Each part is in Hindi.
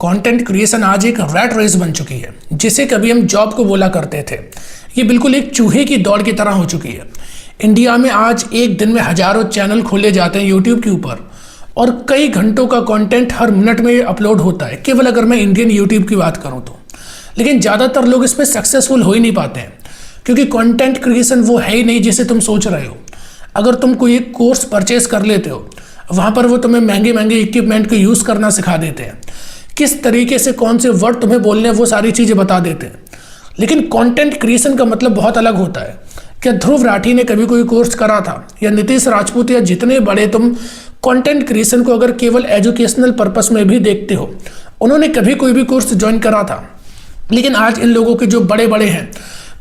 कंटेंट क्रिएशन आज एक रैट रेस बन चुकी है, जिसे कभी हम जॉब को बोला करते थे। ये बिल्कुल एक चूहे की दौड़ की तरह हो चुकी है। इंडिया में आज एक दिन में हजारों चैनल खोले जाते हैं यूट्यूब के ऊपर और कई घंटों का कंटेंट हर मिनट में अपलोड होता है, केवल अगर मैं इंडियन यूट्यूब की बात करूं तो। लेकिन ज़्यादातर लोग इस पर सक्सेसफुल हो ही नहीं पाते हैं, क्योंकि कंटेंट क्रिएशन वो है ही नहीं जिसे तुम सोच रहे हो। अगर तुम कोई एक कोर्स परचेज कर लेते हो, वहाँ पर वो तुम्हें महंगे महंगे इक्विपमेंट को यूज़ करना सिखा देते हैं, किस तरीके से कौन से वर्ड तुम्हें बोलने हैं वो सारी चीज़ें बता देते हैं। लेकिन कंटेंट क्रिएशन का मतलब बहुत अलग होता है। क्या ध्रुव राठी ने कभी कोई कोर्स करा था, या नीतीश राजपूत, या जितने बड़े तुम कंटेंट क्रिएशन को अगर केवल एजुकेशनल पर्पस में भी देखते हो, उन्होंने कभी कोई भी कोर्स ज्वाइन करा था? लेकिन आज इन लोगों के जो बड़े बड़े हैं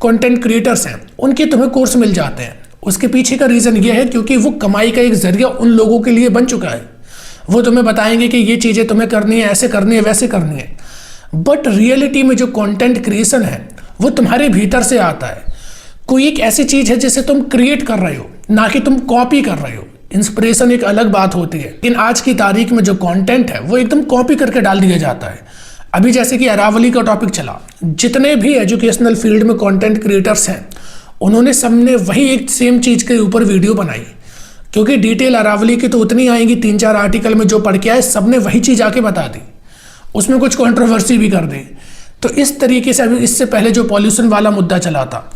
कंटेंट क्रिएटर्स हैं, उनके तुम्हें कोर्स मिल जाते हैं। उसके पीछे का रीज़न ये है क्योंकि वो कमाई का एक जरिया उन लोगों के लिए बन चुका है। वो तुम्हें बताएंगे कि ये चीज़ें तुम्हें करनी है, ऐसे करनी है, वैसे करनी है। बट रियलिटी में जो कंटेंट क्रिएशन है वो तुम्हारे भीतर से आता है। कोई एक ऐसी चीज़ है जिसे तुम क्रिएट कर रहे हो, ना कि तुम कॉपी कर रहे हो। इंस्पिरेशन एक अलग बात होती है, लेकिन आज की तारीख में जो कंटेंट है वो एकदम कॉपी करके डाल दिया जाता है। अभी जैसे कि अरावली का टॉपिक चला, जितने भी एजुकेशनल फील्ड में कंटेंट क्रिएटर्स हैं, उन्होंने सबने वही एक सेम चीज़ के ऊपर वीडियो बनाई, क्योंकि डिटेल अरावली की तो उतनी आएंगी 3-4 आर्टिकल में जो पढ़ के आए, सबने वही चीज़ आके बता दी, उसमें कुछ कंट्रोवर्सी भी कर दी। तो इस तरीके से अभी इससे पहले जो पॉल्यूशन वाला मुद्दा चला था,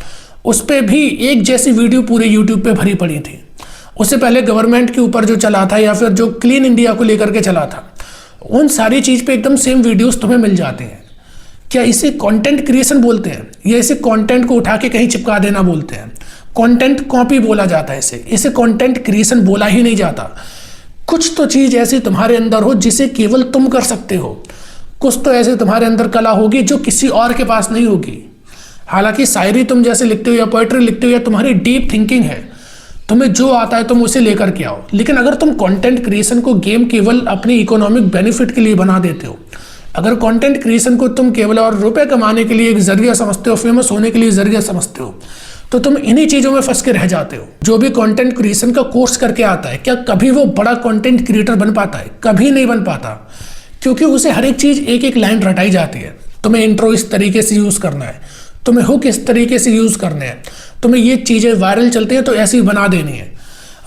उस पर भी एक जैसी वीडियो पूरे यूट्यूब पे भरी पड़ी थी। उससे पहले गवर्नमेंट के ऊपर जो चला था, या फिर जो क्लीन इंडिया को लेकर के चला था, उन सारी चीज़ पे एकदम सेम वीडियोस तुम्हें मिल जाते हैं। क्या इसे कंटेंट क्रिएशन बोलते हैं, या इसे कंटेंट को उठा के कहीं चिपका देना बोलते हैं? कंटेंट कॉपी बोला जाता है इसे कंटेंट क्रिएशन बोला ही नहीं जाता। कुछ तो चीज़ ऐसी तुम्हारे अंदर हो जिसे केवल तुम कर सकते हो। कुछ तो ऐसे तुम्हारे अंदर कला होगी जो किसी और के पास नहीं होगी। हालांकि शायरी तुम जैसे लिखते हो या पोएट्री लिखते हो, या तुम्हारी डीप थिंकिंग है, तुम्हें जो आता है तुम उसे लेकर के आओ। लेकिन अगर तुम कंटेंट क्रिएशन को गेम केवल अपनी इकोनॉमिक बेनिफिट के लिए बना देते हो, अगर कंटेंट क्रिएशन को तुम केवल और रुपए कमाने के लिए एक जरिया समझते हो, फेमस होने के लिए जरिया समझते हो, तो तुम इन्हीं चीज़ों में फंस के रह जाते हो। जो भी कंटेंट क्रिएशन का कोर्स करके आता है, क्या कभी वो बड़ा कंटेंट क्रिएटर बन पाता है? कभी नहीं बन पाता, क्योंकि उसे हर एक चीज़ एक एक लाइन रटाई जाती है। तुम्हें इंट्रो इस तरीके से यूज़ करना है, तुम्हें हुक इस तरीके से यूज़ करने हैं, तुम्हें ये चीज़ें वायरल चलती हैं तो ऐसी बना देनी है।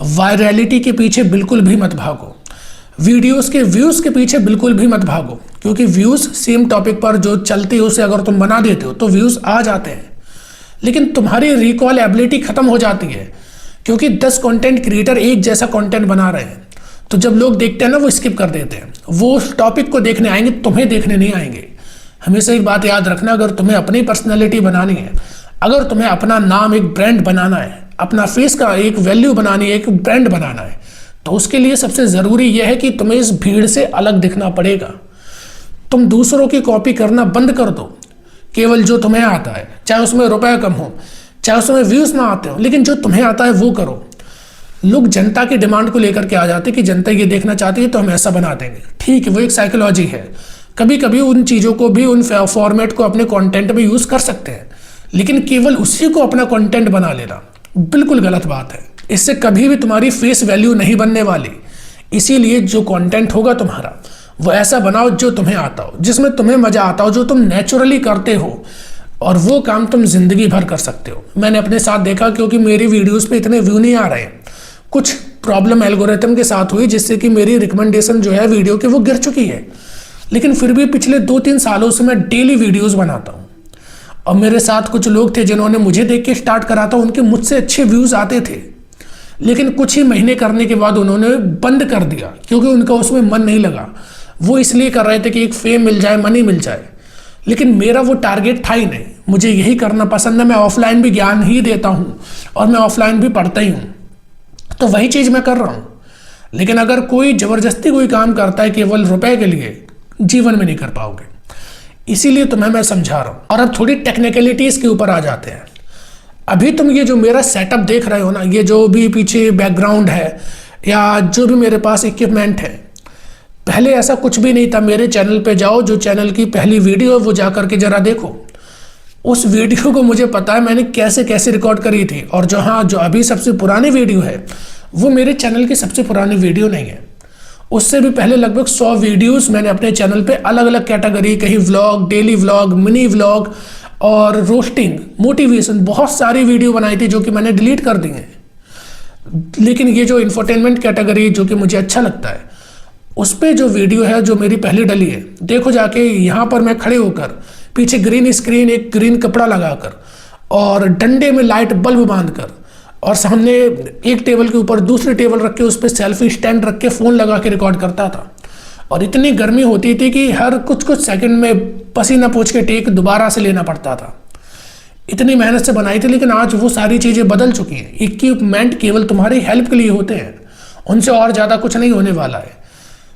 वायरलिटी के पीछे बिल्कुल भी मत भागो, वीडियोस के व्यूज़ के पीछे बिल्कुल भी मत भागो, क्योंकि व्यूज़ सेम टॉपिक पर जो चलती है उसे अगर तुम बना देते हो तो व्यूज़ आ जाते हैं, लेकिन तुम्हारी रिकॉल एबिलिटी खत्म हो जाती है, क्योंकि 10 कंटेंट क्रिएटर एक जैसा कंटेंट बना रहे हैं। तो जब लोग देखते हैं ना, वो स्किप कर देते हैं, वो उस टॉपिक को देखने आएंगे, तुम्हें देखने नहीं आएंगे। हमेशा एक बात याद रखना, अगर तुम्हें अपनी पर्सनैलिटी बनानी है, अगर तुम्हें अपना नाम एक ब्रांड बनाना है, अपना फेस का एक वैल्यू बनानी है, एक ब्रांड बनाना है, तो उसके लिए सबसे ज़रूरी यह है कि तुम्हें इस भीड़ से अलग दिखना पड़ेगा। तुम दूसरों की कॉपी करना बंद कर दो, केवल जो तुम्हें आता है, चाहे उसमें रुपए कम हो, चाहे उसमें व्यूज़ ना आते हो, लेकिन जो तुम्हें आता है वो करो। लोग जनता की डिमांड को लेकर के आ जाते हैं कि जनता ये देखना चाहती है तो हम ऐसा बना देंगे। ठीक है, वो एक साइकोलॉजी है। कभी कभी उन चीज़ों को भी, उन फॉर्मेट को अपने कंटेंट में यूज़ कर सकते हैं, लेकिन केवल उसी को अपना कंटेंट बना लेना बिल्कुल गलत बात है। इससे कभी भी तुम्हारी फेस वैल्यू नहीं बनने वाली। इसीलिए जो कंटेंट होगा तुम्हारा, वो ऐसा बनाओ जो तुम्हें आता हो, जिसमें तुम्हें मज़ा आता हो, जो तुम नेचुरली करते हो, और वो काम तुम जिंदगी भर कर सकते हो। मैंने अपने साथ देखा, क्योंकि मेरी वीडियोस पे इतने व्यू नहीं आ रहे हैं, कुछ प्रॉब्लम एल्गोरिथम के साथ हुई, जिससे कि मेरी रिकमेंडेशन जो है वीडियो की वो गिर चुकी है। लेकिन फिर भी पिछले 2-3 सालों से मैं डेली वीडियोस बनाता हूँ, और मेरे साथ कुछ लोग थे जिन्होंने मुझे देख के स्टार्ट करा था, उनके मुझसे अच्छे व्यूज़ आते थे, लेकिन कुछ ही महीने करने के बाद उन्होंने बंद कर दिया, क्योंकि उनका उसमें मन नहीं लगा। वो इसलिए कर रहे थे कि एक फेम मिल जाए, मनी मिल जाए, लेकिन मेरा वो टारगेट था ही नहीं। मुझे यही करना पसंद है। मैं ऑफलाइन भी ज्ञान ही देता हूँ, और मैं ऑफलाइन भी पढ़ता ही हूँ, तो वही चीज़ मैं कर रहा हूँ। लेकिन अगर कोई ज़बरदस्ती कोई काम करता है केवल रुपए के लिए, जीवन में नहीं कर पाओगे। इसीलिए तुम्हें मैं समझा रहा हूँ। और अब थोड़ी टेक्निकलिटीज़ के ऊपर आ जाते हैं। अभी तुम ये जो मेरा सेटअप देख रहे हो ना, ये जो भी पीछे बैकग्राउंड है, या जो भी मेरे पास इक्विपमेंट है, पहले ऐसा कुछ भी नहीं था। मेरे चैनल पे जाओ, जो चैनल की पहली वीडियो है वो जा करके ज़रा देखो। उस वीडियो को मुझे पता है मैंने कैसे कैसे रिकॉर्ड करी थी। और जो अभी सबसे पुरानी वीडियो है, वो मेरे चैनल की सबसे पुरानी वीडियो नहीं है। उससे भी पहले लगभग 100 वीडियोस मैंने अपने चैनल पे अलग अलग कैटेगरी, कहीं vlog, daily vlog, mini vlog और रोस्टिंग, मोटिवेशन, बहुत सारी वीडियो बनाई थी जो कि मैंने डिलीट कर दी हैं। लेकिन ये जो इंफोटेनमेंट कैटेगरी जो कि मुझे अच्छा लगता है, उस पर जो वीडियो है जो मेरी पहली डली है, देखो जाके यहाँ पर मैं खड़े होकर पीछे ग्रीन स्क्रीन, एक ग्रीन कपड़ा लगाकर और डंडे में लाइट बल्ब बांधकर और सामने एक टेबल के ऊपर दूसरी टेबल रख के उस पर सेल्फी स्टैंड रख के फ़ोन लगा के रिकॉर्ड करता था। और इतनी गर्मी होती थी कि हर कुछ कुछ सेकंड में पसीना पोंछ के टेक दोबारा से लेना पड़ता था। इतनी मेहनत से बनाई थी, लेकिन आज वो सारी चीज़ें बदल चुकी हैं। इक्विपमेंट केवल तुम्हारी हेल्प के लिए होते हैं, उनसे और ज़्यादा कुछ नहीं होने वाला है।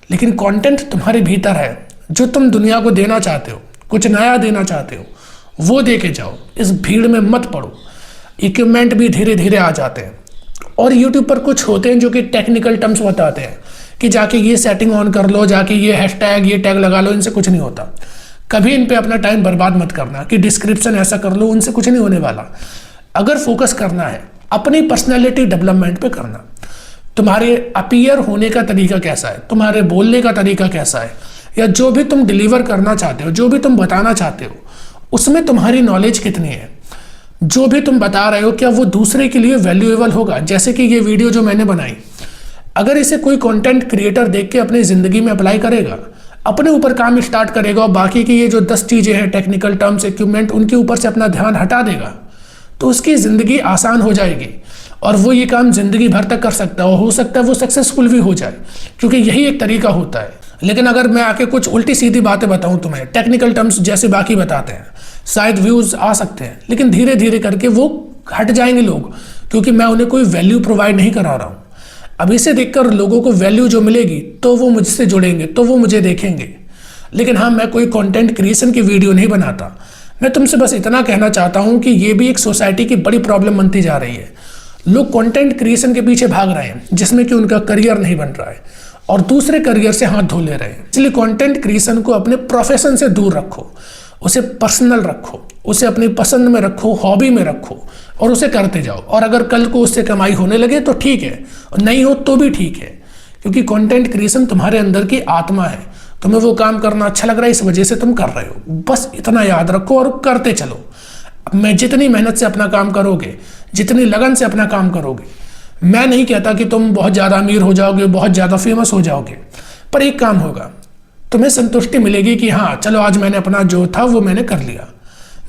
लेकिन कंटेंट तुम्हारे भीतर है, जो तुम दुनिया को देना चाहते हो, कुछ नया देना चाहते हो, वो दे के जाओ। इस भीड़ में मत पड़ो। इक्विपमेंट भी धीरे धीरे आ जाते हैं और यूट्यूब पर कुछ होते हैं जो कि टेक्निकल टर्म्स बताते हैं कि जाके ये सेटिंग ऑन कर लो, जाके ये हैशटैग, ये टैग लगा लो। इनसे कुछ नहीं होता। कभी इन पे अपना टाइम बर्बाद मत करना कि डिस्क्रिप्शन ऐसा कर लो, उनसे कुछ नहीं होने वाला। अगर फोकस करना है अपनी पर्सनैलिटी डेवलपमेंट पे करना, तुम्हारे अपीयर होने का तरीका कैसा है, तुम्हारे बोलने का तरीका कैसा है, या जो भी तुम डिलीवर करना चाहते हो, जो भी तुम बताना चाहते हो, उसमें तुम्हारी नॉलेज कितनी है, जो भी तुम बता रहे हो क्या वो दूसरे के लिए वैल्यूएबल होगा। जैसे कि ये वीडियो जो मैंने बनाई, अगर इसे कोई कंटेंट क्रिएटर देख के अपनी ज़िंदगी में अप्लाई करेगा, अपने ऊपर काम स्टार्ट करेगा और बाकी की ये जो 10 चीज़ें हैं, टेक्निकल टर्म्स, इक्विपमेंट, उनके ऊपर से अपना ध्यान हटा देगा, तो उसकी ज़िंदगी आसान हो जाएगी और वो ये काम ज़िंदगी भर तक कर सकता है और हो सकता है वो सक्सेसफुल भी हो जाए, क्योंकि यही एक तरीका होता है। लेकिन अगर मैं आके कुछ उल्टी सीधी बातें बताऊं तुम्हें, टेक्निकल टर्म्स जैसे बाकी बताते हैं, शायद व्यूज़ आ सकते हैं, लेकिन धीरे धीरे करके वो हट जाएंगे लोग, क्योंकि मैं उन्हें कोई वैल्यू प्रोवाइड नहीं करा रहा हूँ। अब इसे देखकर लोगों को वैल्यू जो मिलेगी तो वो मुझसे जुड़ेंगे, तो वो मुझे देखेंगे। लेकिन हाँ, मैं कोई कंटेंट क्रिएशन की वीडियो नहीं बनाता। मैं तुमसे बस इतना कहना चाहता हूँ कि ये भी एक सोसाइटी की बड़ी प्रॉब्लम बनती जा रही है। लोग कंटेंट क्रिएशन के पीछे भाग रहे हैं जिसमें कि उनका करियर नहीं बन रहा है और दूसरे करियर से हाथ धो ले रहे हैं। इसलिए कंटेंट क्रिएशन को अपने प्रोफेशन से दूर रखो, उसे पर्सनल रखो, उसे अपनी पसंद में रखो, हॉबी में रखो और उसे करते जाओ। और अगर कल को उससे कमाई होने लगे तो ठीक है, और नहीं हो तो भी ठीक है, क्योंकि कंटेंट क्रिएशन तुम्हारे अंदर की आत्मा है। तुम्हें वो काम करना अच्छा लग रहा है, इस वजह से तुम कर रहे हो। बस इतना याद रखो और करते चलो। मैं जितनी मेहनत से अपना काम करोगे, जितनी लगन से अपना काम करोगे, मैं नहीं कहता कि तुम बहुत ज़्यादा अमीर हो जाओगे, बहुत ज़्यादा फेमस हो जाओगे, पर एक काम होगा, तुम्हें संतुष्टि मिलेगी कि हाँ चलो आज मैंने अपना जो था वो मैंने कर लिया।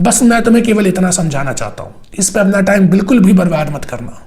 बस मैं तुम्हें केवल इतना समझाना चाहता हूँ। इस पर अपना टाइम बिल्कुल भी बर्बाद मत करना।